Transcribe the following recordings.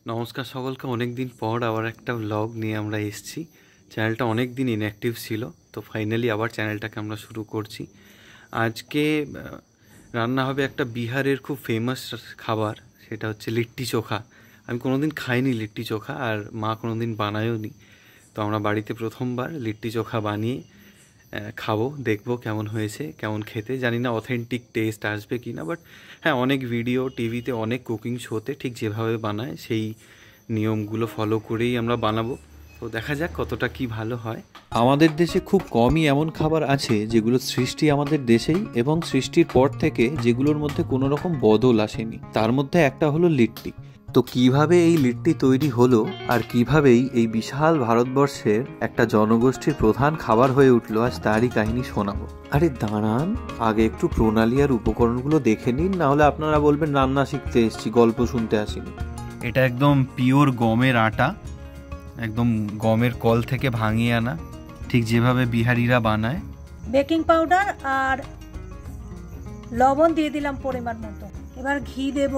নমস্কার সকলকে। অনেক দিন পর আবার একটা ব্লগ নিয়ে আমরা এসেছি। চ্যানেলটা অনেক দিন ইনঅ্যাক্টিভ ছিল, তো ফাইনালি আবার চ্যানেলটাকে আমরা শুরু করছি। আজকে রান্না হবে একটা বিহারের খুব ফেমাস খাবার, সেটা হচ্ছে লিট্টি চোখা। আমি কোনোদিন খাইনি লিট্টি চোখা, আর মা কোনোদিন বানায়ও নি। তো আমরা বাড়িতে প্রথমবার লিট্টি চোখা বানিয়ে খাবো, দেখবো কেমন হয়েছে, কেমন খেতে। জানি না অথেন্টিক টেস্ট আসবে কি না, বাট হ্যাঁ, অনেক ভিডিও টিভিতে, অনেক কুকিং শোতে ঠিক যেভাবে বানায় সেই নিয়মগুলো ফলো করেই আমরা বানাবো। তো দেখা যাক কতটা কি ভালো হয়। আমাদের দেশে খুব কমই এমন খাবার আছে যেগুলোর সৃষ্টি আমাদের দেশেই, এবং সৃষ্টির পর থেকে যেগুলোর মধ্যে কোনো রকম বদল আসেনি। তার মধ্যে একটা হলো লিট্টি। তো কিভাবে এই লিট্টি তৈরি হলো আর কিভাবেই এই বিশাল ভারতবর্ষের একটা জনগোষ্ঠীর প্রধান খাবার হয়ে উঠলো, আজ তারই কাহিনী শোনাবো। আরে দাঁড়ান, আগে একটু প্রণালী আর উপকরণগুলো দেখে নিন, না হলে আপনারা বলবেন রান্না শিখতে এসেছি, গল্প শুনতে আসিনি। এটা একদম পিওর গমের আটা, একদম গমের কল থেকে ভাঙিয়ে আনা, ঠিক যেভাবে বিহারিরা বানায়। বেকিং পাউডার আর লবণ দিয়ে দিলাম পরিমাণ মতো। এবার ঘি দেব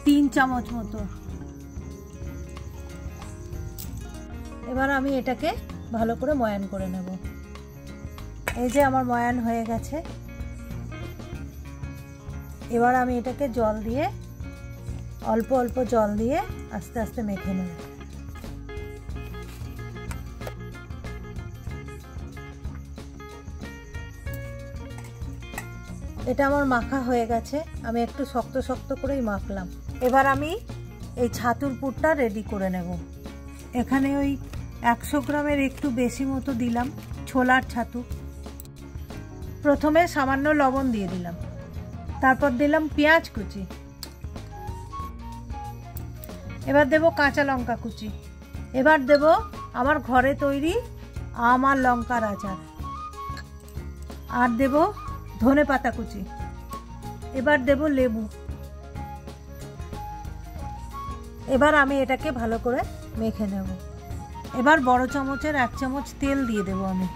3 চামচ মতো। এবার আমি এটাকে ভালো করে ময়ান করে নেব। এই যে আমার ময়ান হয়ে গেছে। এবার আমি এটাকে জল দিয়ে, অল্প অল্প জল দিয়ে আস্তে আস্তে মেখে নেব। এটা আমার মাখা হয়ে গেছে। আমি একটু শক্ত শক্ত করেই মাখলাম। এবার আমি এই ছাতুর পুরটা রেডি করে নেব। এখানে ওই 100 গ্রামের একটু বেশি মতো দিলাম ছোলার ছাতু। প্রথমে সামান্য লবণ দিয়ে দিলাম, তারপর দিলাম পেঁয়াজ কুচি, এবার দেব কাঁচা লঙ্কা কুচি, এবার দেব আমার ঘরে তৈরি আম আর লঙ্কার আচার, আর দেব ধনে পাতা কুচি, এবার দেব লেবু। এবার আমি এটাকে ভালো করে মেখে নেব। এবার বড় চামচের 1 চামচ তেল দিয়ে দেব আমি।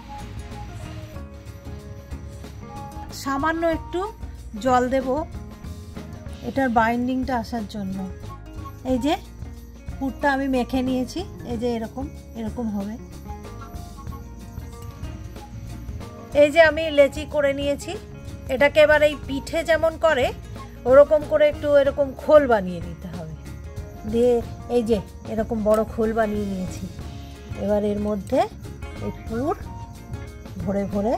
সামান্য একটু জল দেব এটার বাইন্ডিংটা আসার জন্য। এই যে পুরটা আমি মেখে নিয়েছি, এই যে এরকম এরকম হবে। এই যে আমি লেচি করে নিয়েছি, এটাকে এবার এই পিঠে যেমন করে ওরকম করে একটু এরকম খোল বানিয়ে নিতে হবে। দিয়ে এই যে এরকম বড় খোল বানিয়ে নিয়েছি। এবার এর মধ্যে এই পুর ভরে ভরে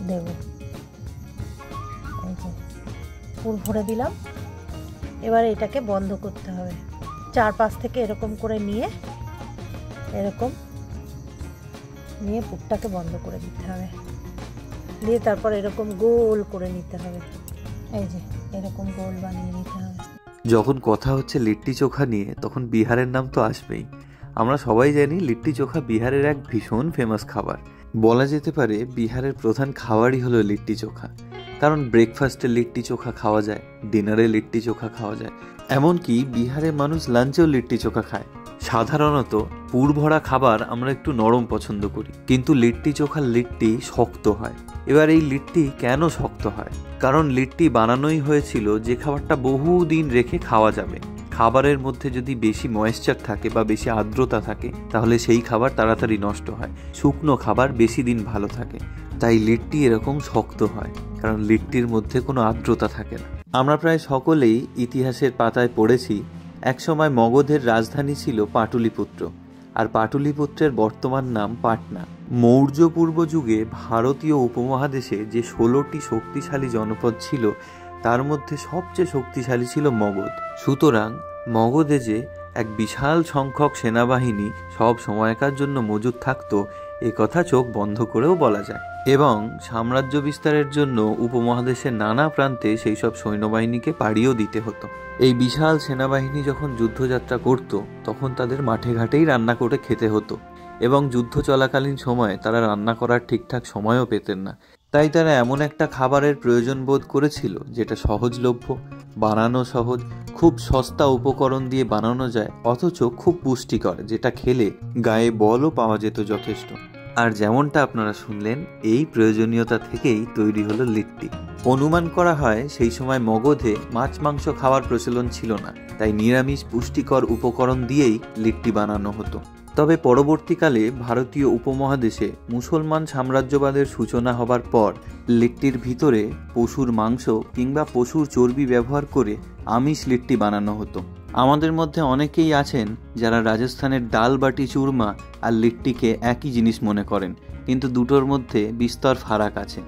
দেব। এই যে পুর ভরে দিলাম। এবার এটাকে বন্ধ করতে হবে। 4-5 থেকে এরকম করে নিয়ে, এরকম নিয়ে পুরটাকে বন্ধ করে দিতে হবে। দিয়ে তারপর এরকম গোল করে নিতে হবে। এই যে এরকম গোল বানিয়ে নিতে হবে। যখন কথা হচ্ছে লিট্টি চোখা নিয়ে, তখন বিহারের নাম তো আসবেই। আমরা সবাই জানি লিট্টি চোখা বিহারের এক ভীষণ ফেমাস খাবার। বলা যেতে পারে বিহারের প্রধান খাবারই হলো লিট্টি চোখা। কারণ ব্রেকফাস্টে লিট্টি চোখা খাওয়া যায়, ডিনারে লিট্টি চোখা খাওয়া যায়, এমনকি বিহারের মানুষ লাঞ্চেও লিট্টি চোখা খায়। সাধারণত পুর ভরা খাবার আমরা একটু নরম পছন্দ করি, কিন্তু লিট্টি চোখার লিট্টি শক্ত হয়। এবার এই লিট্টি কেন শক্ত হয়? কারণ লিট্টি বানানোই হয়েছিল যে খাবারটা বহুদিন রেখে খাওয়া যাবে। খাবারের মধ্যে যদি বেশি ময়েশ্চার থাকে বা বেশি আর্দ্রতা থাকে, তাহলে সেই খাবার তাড়াতাড়ি নষ্ট হয়। শুকনো খাবার বেশি দিন ভালো থাকে। তাই লিট্টি এরকম শক্ত হয়, কারণ লিট্টির মধ্যে কোনো আর্দ্রতা থাকে না। আমরা প্রায় সকলেই ইতিহাসের পাতায় পড়েছি একসময় মগধের রাজধানী ছিল পাটলিপুত্র, আর পাটলিপুত্রের বর্তমান নাম পাটনা। মৌর্য পূর্ব যুগে ভারতীয় উপমহাদেশে যে 16টি শক্তিশালী জনপদ ছিল, তার মধ্যে সবচেয়ে শক্তিশালী ছিল মগধ। সুতরাং মগধে যে এক বিশাল সংখ্যক সেনাবাহিনী সব সময়কার জন্য মজুদ থাকতো, এ কথা চোখ বন্ধ করেও বলা যায়। এবং সাম্রাজ্য বিস্তারের জন্য উপমহাদেশের নানা প্রান্তে সেই সব সৈন্যবাহিনীকে পাড়িয়েও দিতে হতো। এই বিশাল সেনাবাহিনী যখন যুদ্ধযাত্রা করত, তখন তাদের মাঠে ঘাটেই রান্না করে খেতে হতো, এবং যুদ্ধ চলাকালীন সময়ে তারা রান্না করার ঠিকঠাক সময়ও পেতেন না। তাই তারা এমন একটা খাবারের প্রয়োজন বোধ করেছিল যেটা সহজলভ্য, বানানো সহজ, খুব সস্তা উপকরণ দিয়ে বানানো যায়, অথচ খুব পুষ্টিকর, যেটা খেলে গায়ে বলও পাওয়া যেত যথেষ্ট। আর যেমনটা আপনারা শুনলেন, এই প্রয়োজনীয়তা থেকেই তৈরি হলো লিট্টি। অনুমান করা হয় সেই সময় মগধে মাছ মাংস খাওয়ার প্রচলন ছিল না, তাই নিরামিষ পুষ্টিকর উপকরণ দিয়েই লিট্টি বানানো হতো। তবে পরবর্তীকালে ভারতীয় উপমহাদেশে মুসলমান সাম্রাজ্যবাদের সূচনা হবার পর লিট্টির ভিতরে পশুর মাংস কিংবা পশুর চর্বি ব্যবহার করে আমিষ লিট্টি বানানো হতো। আমাদের মধ্যে অনেকেই আছেন যারা রাজস্থানের ডাল বাটি চুরমা আর লিট্টিকে একই জিনিস মনে করেন, কিন্তু দুটোর মধ্যে বিস্তর ফারাক আছে।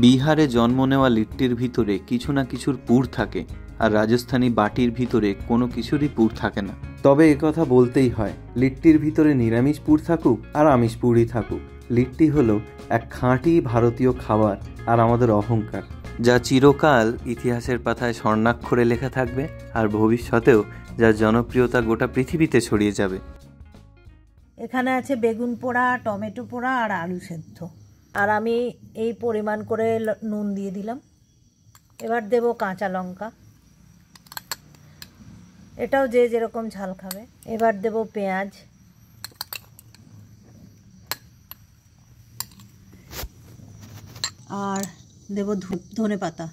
বিহারে জন্ম নেওয়া লিট্টির ভিতরে কিছু না কিছুর পুর থাকে, আর রাজস্থানী বাটির ভিতরে কোনো কিছুরই পুর থাকে না। তবে একথা বলতেই হয়, লিট্টির ভিতরে নিরামিষ পুর থাকুক আর আমিষ পুরই থাকুক, লিট্টি হলো এক খাঁটি ভারতীয় খাবার আর আমাদের অহংকার, যা চিরকাল ইতিহাসের পাতায় স্বর্ণাক্ষরে লেখা থাকবে আর ভবিষ্যতেও যার জনপ্রিয়তা গোটা পৃথিবীতে ছড়িয়ে যাবে। এখানে আছে বেগুন পোড়া, টমেটো পোড়া আর আলু সেদ্ধ, আর আমি এই পরিমাণ করে নুন দিয়ে দিলাম। এবার দেব কাঁচা লঙ্কা, এটাও যে যেরকম ঝাল খাবে। এবার দেব পেঁয়াজ, আর দেব ধনে পাতা।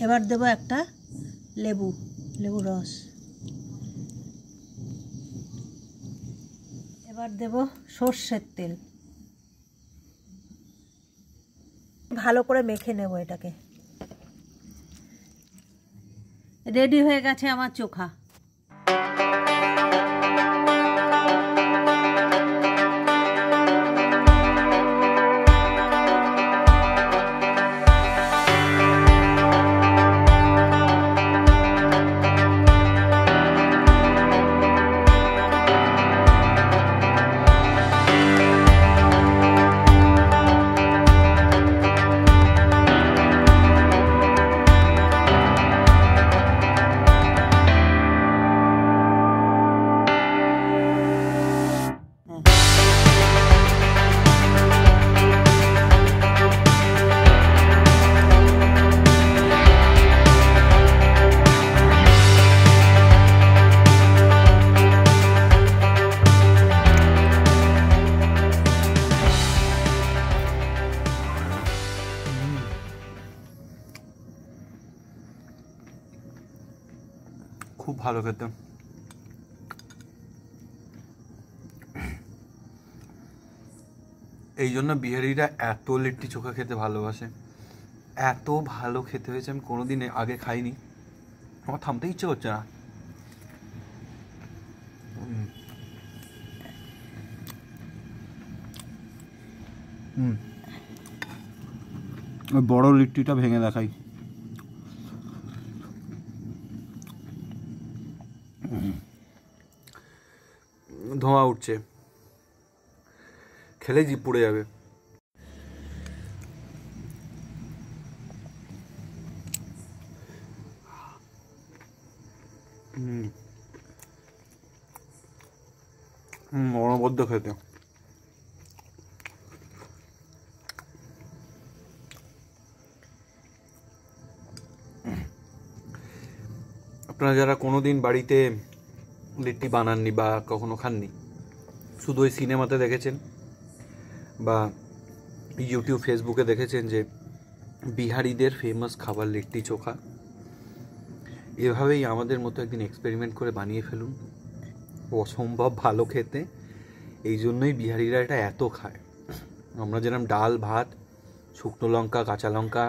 এবার দেব একটা লেবু রস। এবার দেব সর্ষের তেল। ভালো করে মেখে নেব এটাকে। রেডি হয়ে গেছে আমার চোখা। খুব ভালো খেতে। এই জন্য বিহারিরা এত লিট্টি চোখা খেতে ভালোবাসে। এত ভালো খেতে হয়েছে আমি কোনোদিন আগে খাইনি, আমার থামতে ইচ্ছে করছে না। ওই বড় লিট্টিটা ভেঙে দেখাই। ধোঁয়া উঠছে, খেলে জিভ পুড়ে যাবে। অনবদ্য খেতে। আপনারা যারা কোনোদিন বাড়িতে লিট্টি বানাননি বা কখনো খাননি, শুধু ওই সিনেমাতে দেখেছেন বা ইউটিউব ফেসবুকে দেখেছেন যে বিহারিদের ফেমাস খাবার লিট্টি চোখা, এভাবেই আমাদের মতো একদিন এক্সপেরিমেন্ট করে বানিয়ে ফেলুন। অসম্ভব ভালো খেতে, এই জন্যই বিহারিরা এটা এত খায়। আমরা যেরকম ডাল ভাত, শুকনো লঙ্কা, কাঁচা লঙ্কা,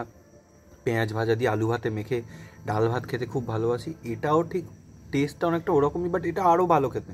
পেঁয়াজ ভাজা দিয়ে আলু ভাতে মেখে ডাল ভাত খেতে খুব ভালোবাসি, এটাও ঠিক টেস্টটা অনেকটা ওরকমই, বাট এটা আরও ভালো খেতে।